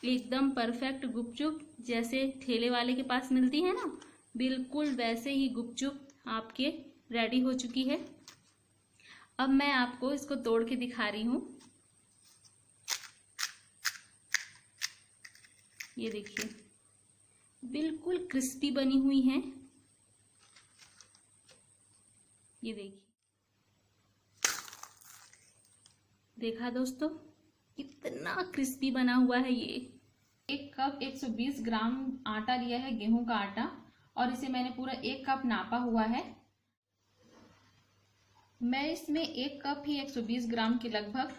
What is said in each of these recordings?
एकदम परफेक्ट गुपचुप जैसे ठेले वाले के पास मिलती है ना, बिल्कुल वैसे ही गुपचुप आपके रेडी हो चुकी है। अब मैं आपको इसको तोड़ के दिखा रही हूँ। ये देखिए बिल्कुल क्रिस्पी बनी हुई है। ये देखिए, देखा दोस्तों कितना क्रिस्पी बना हुआ है ये। एक कप 120 ग्राम आटा लिया है, गेहूं का आटा, और इसे मैंने पूरा 1 कप नापा हुआ है। मैं इसमें 1 कप ही 120 ग्राम के लगभग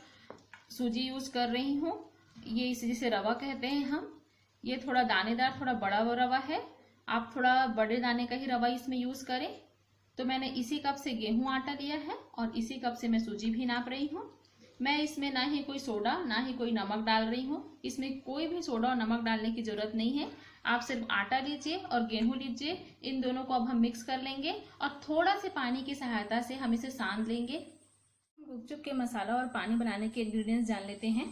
सूजी यूज कर रही हूँ। ये इसे जिसे रवा कहते हैं हम। ये थोड़ा दानेदार, थोड़ा बड़ा रवा है। आप थोड़ा बड़े दाने का ही रवा इसमें यूज करें। तो मैंने इसी कप से गेहूं आटा लिया है और इसी कप से मैं सूजी भी नाप रही हूँ। मैं इसमें ना ही कोई सोडा ना ही कोई नमक डाल रही हूँ। इसमें कोई भी सोडा और नमक डालने की जरूरत नहीं है। आप सिर्फ आटा लीजिए और गेहूं लीजिए, इन दोनों को अब हम मिक्स कर लेंगे और थोड़ा से पानी की सहायता से हम इसे सान लेंगे। गुपचुप के मसाला और पानी बनाने के इंग्रेडिएंट्स जान लेते हैं।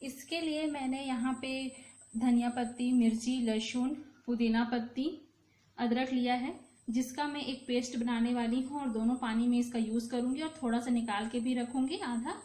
इसके लिए मैंने यहाँ पे धनिया पत्ती, मिर्ची, लहसुन, पुदीना पत्ती, अदरक लिया है, जिसका मैं एक पेस्ट बनाने वाली हूँ और दोनों पानी में इसका यूज़ करूँगी और थोड़ा सा निकाल के भी रखूँगी आधा।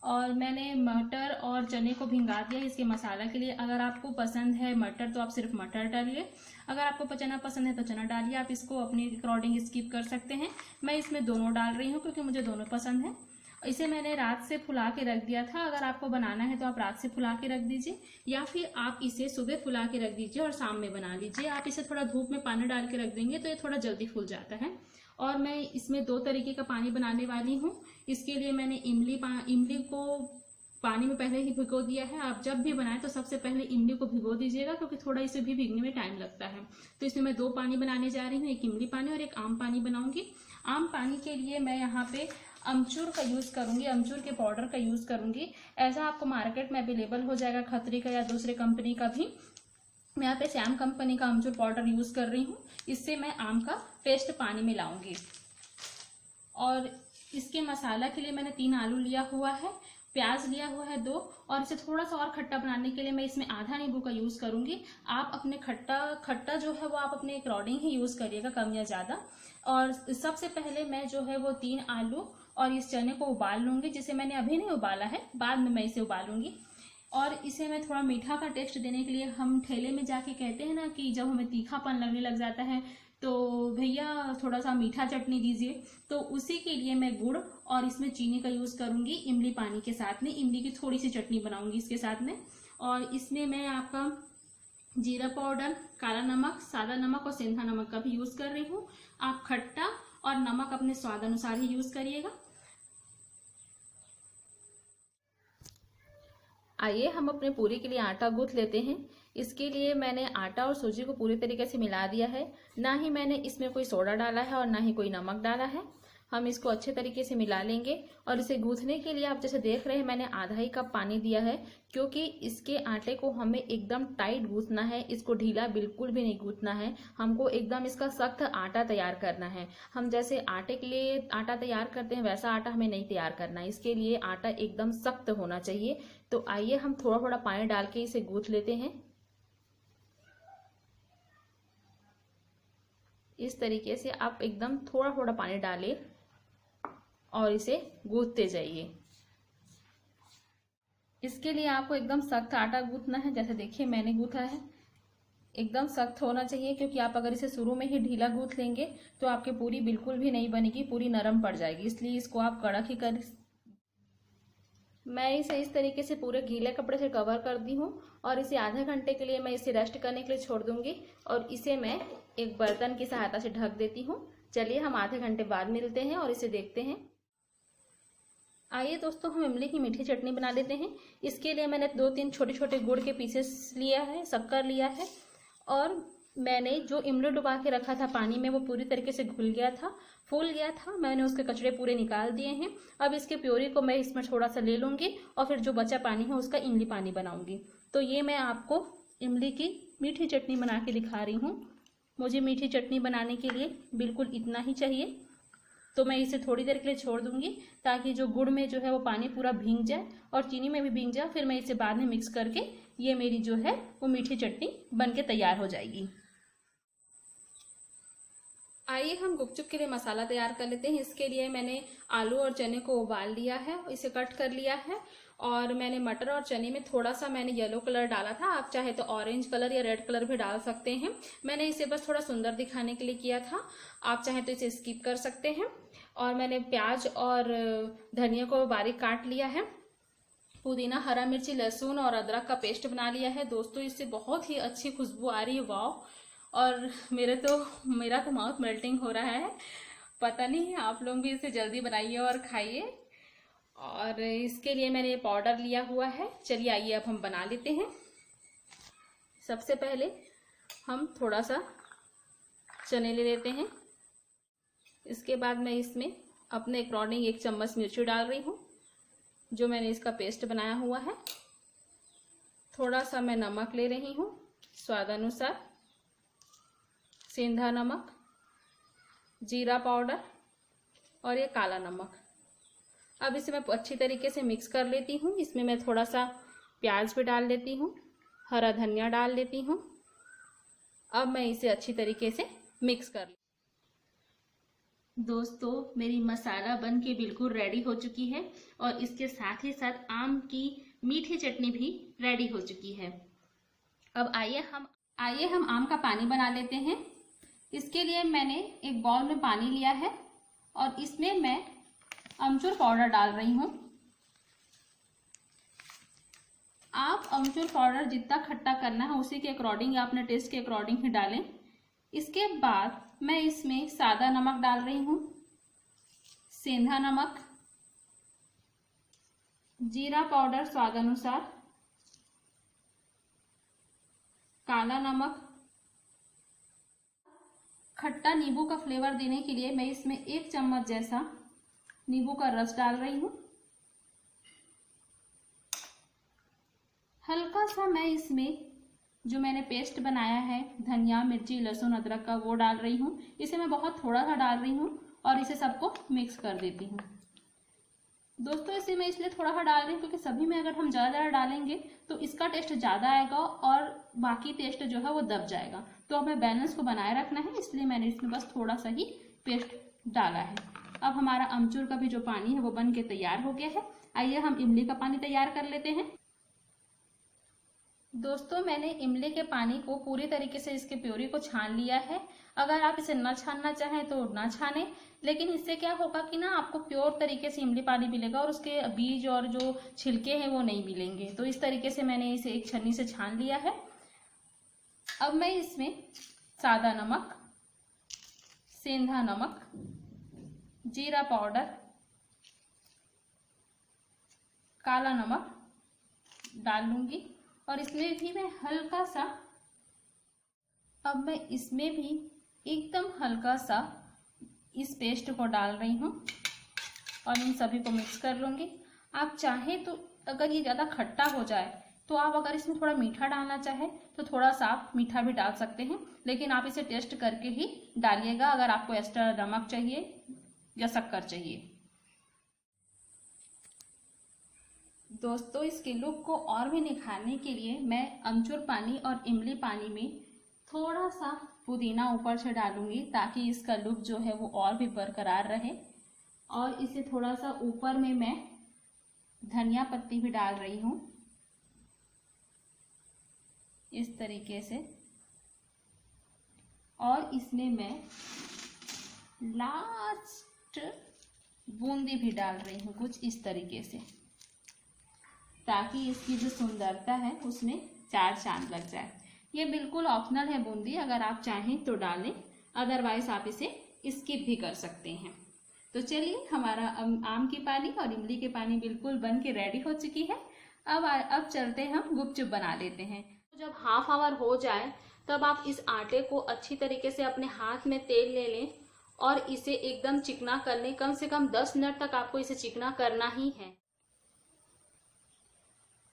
और मैंने मटर और चने को भिंगा दिया इसके मसाला के लिए। अगर आपको पसंद है मटर तो आप सिर्फ मटर डालिए, अगर आपको चना पसंद है तो चना डालिए। आप इसको अपनी अकॉर्डिंग स्किप कर सकते हैं। मैं इसमें दोनों डाल रही हूँ क्योंकि मुझे दोनों पसंद है। इसे मैंने रात से फुला के रख दिया था। अगर आपको बनाना है तो आप रात से फुला के रख दीजिए, या फिर आप इसे सुबह फुला के रख दीजिए और शाम में बना लीजिए। आप इसे थोड़ा धूप में पानी डाल के रख देंगे तो ये थोड़ा जल्दी फूल जाता है। और मैं इसमें 2 तरीके का पानी बनाने वाली हूँ। इसके लिए मैंने इमली को पानी में पहले ही भिगो दिया है। आप जब भी बनाएं तो सबसे पहले इमली को भिगो दीजिएगा क्योंकि थोड़ा इसे भी भीगने में टाइम लगता है। तो इसमें मैं 2 पानी बनाने जा रही हूँ, एक इमली पानी और एक आम पानी बनाऊंगी। आम पानी के लिए मैं यहाँ पे अमचूर का यूज़ करूंगी, अमचूर के पाउडर का यूज़ करूंगी। ऐसा आपको मार्केट में अवेलेबल हो जाएगा, खतरी का या दूसरे कंपनी का भी। मैं यहाँ पे सैम कंपनी का अमचूर पाउडर यूज़ कर रही हूँ। इससे मैं आम का पेस्ट पानी में लाऊंगी। और इसके मसाला के लिए मैंने 3 आलू लिया हुआ है, प्याज लिया हुआ है 2, और इसे थोड़ा सा और खट्टा बनाने के लिए मैं इसमें आधा नींबू का यूज़ करूंगी। आप अपने खट्टा जो है वो आप अपने अकॉर्डिंग ही यूज़ करिएगा, कम या ज़्यादा। और सबसे पहले मैं जो है वो 3 आलू और इस चने को उबाल लूंगी, जिसे मैंने अभी नहीं उबाला है, बाद में मैं इसे उबालूंगी। और इसे मैं थोड़ा मीठा का टेस्ट देने के लिए, हम ठेले में जाके कहते हैं ना कि जब हमें तीखापन लगने लग जाता है तो भैया थोड़ा सा मीठा चटनी दीजिए, तो उसी के लिए मैं गुड़ और इसमें चीनी का यूज़ करूंगी इमली पानी के साथ में। इमली की थोड़ी सी चटनी बनाऊंगी इसके साथ में। और इसमें मैं आपका जीरा पाउडर, काला नमक, सादा नमक और सेंधा नमक का भी यूज़ कर रही हूँ। आप खट्टा और नमक अपने स्वाद अनुसार ही यूज़ करिएगा। आइए हम अपने पूरी के लिए आटा गूंथ लेते हैं। इसके लिए मैंने आटा और सूजी को पूरी तरीके से मिला दिया है। ना ही मैंने इसमें कोई सोडा डाला है और ना ही कोई नमक डाला है। हम इसको अच्छे तरीके से मिला लेंगे। और इसे गूंथने के लिए आप जैसे देख रहे हैं मैंने आधा ही कप पानी दिया है, क्योंकि इसके आटे को हमें एकदम टाइट गूंथना है। इसको ढीला बिल्कुल भी नहीं गूंथना है। हमको एकदम इसका सख्त आटा तैयार करना है। हम जैसे आटे के लिए आटा तैयार करते हैं वैसा आटा हमें नहीं तैयार करना है। इसके लिए आटा एकदम सख्त होना चाहिए। तो आइए हम थोड़ा थोड़ा पानी डाल के इसे गूंथ लेते हैं। इस तरीके से आप एकदम थोड़ा थोड़ा पानी डालें और इसे गूंथते जाइए। इसके लिए आपको एकदम सख्त आटा गूंथना है। जैसे देखिए मैंने गूंथा है, एकदम सख्त होना चाहिए, क्योंकि आप अगर इसे शुरू में ही ढीला गूंथ लेंगे तो आपकी पूरी बिल्कुल भी नहीं बनेगी, पूरी नरम पड़ जाएगी। इसलिए इसको आप कड़क ही कर। मैं इसे इस तरीके से पूरे गीले कपड़े से कवर कर दी हूँ और इसे आधे घंटे के लिए मैं इसे रेस्ट करने के लिए छोड़ दूंगी। और इसे मैं एक बर्तन की सहायता से ढक देती हूँ। चलिए हम आधे घंटे बाद मिलते हैं और इसे देखते हैं। आइए दोस्तों हम इमली की मीठी चटनी बना लेते हैं। इसके लिए मैंने 2-3 छोटे छोटे गुड़ के पीसेस लिया है, शक्कर लिया है, और मैंने जो इमली डुबा के रखा था पानी में वो पूरी तरीके से घुल गया था, फूल गया था। मैंने उसके कचड़े पूरे निकाल दिए हैं। अब इसके प्योरी को मैं इसमें थोड़ा सा ले लूँगी और फिर जो बचा पानी है उसका इमली पानी बनाऊँगी। तो ये मैं आपको इमली की मीठी चटनी बना के दिखा रही हूँ। मुझे मीठी चटनी बनाने के लिए बिल्कुल इतना ही चाहिए। तो मैं इसे थोड़ी देर के लिए छोड़ दूंगी ताकि जो गुड़ में जो है वो पानी पूरा भीग जाए और चीनी में भी भीग जाए। फिर मैं इसे बाद में मिक्स करके ये मेरी जो है वो मीठी चटनी बन के तैयार हो जाएगी। आइए हम गुपचुप के लिए मसाला तैयार कर लेते हैं। इसके लिए मैंने आलू और चने को उबाल लिया है, इसे कट कर लिया है और मैंने मटर और चने में थोड़ा सा मैंने येलो कलर डाला था। आप चाहे तो ऑरेंज कलर या रेड कलर भी डाल सकते हैं। मैंने इसे बस थोड़ा सुंदर दिखाने के लिए किया था, आप चाहे तो इसे स्किप कर सकते हैं। और मैंने प्याज और धनिया को बारीक काट लिया है। पुदीना, हरा मिर्ची, लहसुन और अदरक का पेस्ट बना लिया है। दोस्तों इससे बहुत ही अच्छी खुशबू आ रही है, वाव। और मेरा तो माउथ मेल्टिंग हो रहा है। पता नहीं, आप लोग भी इसे जल्दी बनाइए और खाइए। और इसके लिए मैंने ये पाउडर लिया हुआ है। चलिए आइए अब हम बना लेते हैं। सबसे पहले हम थोड़ा सा चने ले लेते हैं। इसके बाद मैं इसमें अपने अकॉर्डिंग 1 चम्मच मिर्ची डाल रही हूँ जो मैंने इसका पेस्ट बनाया हुआ है। थोड़ा सा मैं नमक ले रही हूँ स्वाद अनुसार, सेंधा नमक, जीरा पाउडर और ये काला नमक। अब इसे मैं अच्छी तरीके से मिक्स कर लेती हूँ। इसमें मैं थोड़ा सा प्याज भी डाल लेती हूँ, हरा धनिया डाल लेती हूँ। अब मैं इसे अच्छी तरीके से मिक्स कर लूँ। दोस्तों मेरी मसाला बन के बिल्कुल रेडी हो चुकी है और इसके साथ ही साथ आम की मीठी चटनी भी रेडी हो चुकी है। अब आइए हम आम का पानी बना लेते हैं। इसके लिए मैंने एक बाउल में पानी लिया है और इसमें मैं अमचूर पाउडर डाल रही हूँ। आप अमचूर पाउडर जितना खट्टा करना है उसी के अकॉर्डिंग या अपने टेस्ट के अकॉर्डिंग ही डालें। इसके बाद मैं इसमें सादा नमक डाल रही हूँ, सेंधा नमक, जीरा पाउडर स्वाद अनुसार, काला नमक। खट्टा नींबू का फ्लेवर देने के लिए मैं इसमें 1 चम्मच जैसा नींबू का रस डाल रही हूँ। हल्का सा मैं इसमें जो मैंने पेस्ट बनाया है धनिया, मिर्ची, लहसुन, अदरक का, वो डाल रही हूँ। इसे मैं बहुत थोड़ा सा डाल रही हूँ और इसे सबको मिक्स कर देती हूँ। दोस्तों इसे मैं इसलिए थोड़ा सा डाल रही हूँ क्योंकि सभी में अगर हम ज़्यादा डालेंगे तो इसका टेस्ट ज़्यादा आएगा और बाकी टेस्ट जो है वो दब जाएगा। तो हमें बैलेंस को बनाए रखना है, इसलिए मैंने इसमें बस थोड़ा सा ही पेस्ट डाला है। अब हमारा अमचूर का भी जो पानी है वो बन के तैयार हो गया है। आइए हम इमली का पानी तैयार कर लेते हैं। दोस्तों मैंने इमली के पानी को पूरी तरीके से इसके प्योरी को छान लिया है। अगर आप इसे ना छानना चाहें तो ना छानें, लेकिन इससे क्या होगा कि ना आपको प्योर तरीके से इमली पानी मिलेगा और उसके बीज और जो छिलके हैं वो नहीं मिलेंगे। तो इस तरीके से मैंने इसे एक छन्नी से छान लिया है। अब मैं इसमें सादा नमक, सेंधा नमक, जीरा पाउडर, काला नमक डाल लूंगी और इसमें भी मैं हल्का सा, अब मैं इसमें भी एकदम हल्का सा इस पेस्ट को डाल रही हूँ और इन सभी को मिक्स कर लूंगी। आप चाहें तो अगर ये ज़्यादा खट्टा हो जाए तो आप अगर इसमें थोड़ा मीठा डालना चाहे तो थोड़ा सा आप मीठा भी डाल सकते हैं, लेकिन आप इसे टेस्ट करके ही डालिएगा अगर आपको एक्स्ट्रा नमक चाहिए या शक्कर चाहिए। दोस्तों इसके लुक को और भी निखारने के लिए मैं अमचूर पानी और इमली पानी में थोड़ा सा पुदीना ऊपर से डालूंगी ताकि इसका लुक जो है वो और भी बरकरार रहे। और इसे थोड़ा सा ऊपर में मैं धनिया पत्ती भी डाल रही हूँ इस तरीके से। और इसमें मैं लास्ट बूंदी भी डाल रही हूँ कुछ इस तरीके से, ताकि इसकी जो सुंदरता है उसमें 4 चांद लग जाए। ये बिल्कुल ऑप्शनल है बूंदी, अगर आप चाहें तो डालें, अदरवाइज आप इसे स्किप भी कर सकते हैं। तो चलिए हमारा आम की पानी और इमली के पानी बिल्कुल बन के रेडी हो चुकी है। अब चलते हैं हम गुपचुप बना लेते हैं। जब हाफ आवर हो जाए तब आप इस आटे को अच्छी तरीके से अपने हाथ में तेल ले लें और इसे एकदम चिकना कर लें। कम से कम 10 मिनट तक आपको इसे चिकना करना ही है।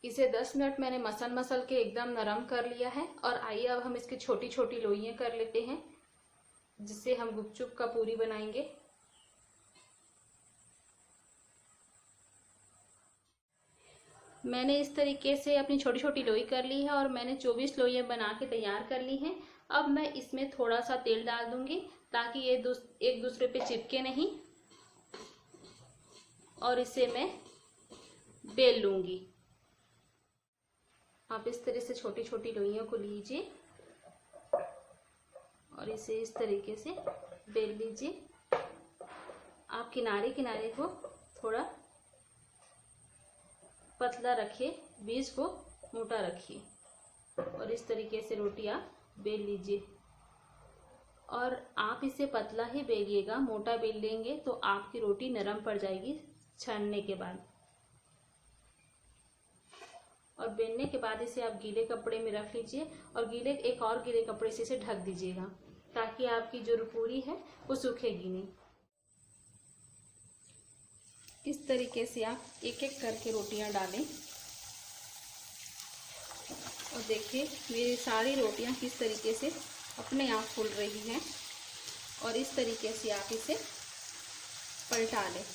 इसे 10 मिनट मैंने मसल के एकदम नरम कर लिया है। और आइए अब हम इसकी छोटी छोटी लोइयां कर लेते हैं जिससे हम गुपचुप का पूरी बनाएंगे। मैंने इस तरीके से अपनी छोटी छोटी लोई कर ली है और मैंने 24 लोइयाँ बना के तैयार कर ली हैं। अब मैं इसमें थोड़ा सा तेल डाल दूंगी ताकि ये एक दूसरे पे चिपके नहीं, और इसे मैं बेल लूंगी। आप इस तरह से छोटी छोटी लोइयों को लीजिए और इसे इस तरीके से बेल लीजिए। आप किनारे किनारे को थोड़ा पतला रखिए, बीज को मोटा रखिए और इस तरीके से रोटी आप बेल लीजिए। और आप इसे पतला ही बेलिएगा, मोटा बेल लेंगे तो आपकी रोटी नरम पड़ जाएगी छानने के बाद। और बेलने के बाद इसे आप गीले कपड़े में रख लीजिए और एक और गीले कपड़े से इसे ढक दीजिएगा ताकि आपकी जो पूरी है वो सूखेगी नहीं। इस तरीके से आप एक एक करके रोटियां डालें और देखिए मेरी सारी रोटियां किस तरीके से अपने आप फूल रही हैं। और इस तरीके से आप इसे पलटा लें।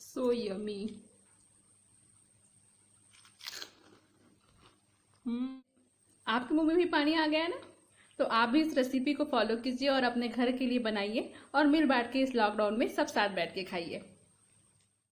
So yummy। आपके मुंह में भी पानी आ गया ना? तो आप भी इस रेसिपी को फॉलो कीजिए और अपने घर के लिए बनाइए और मिल बांट के इस लॉकडाउन में सब साथ बैठ के खाइए।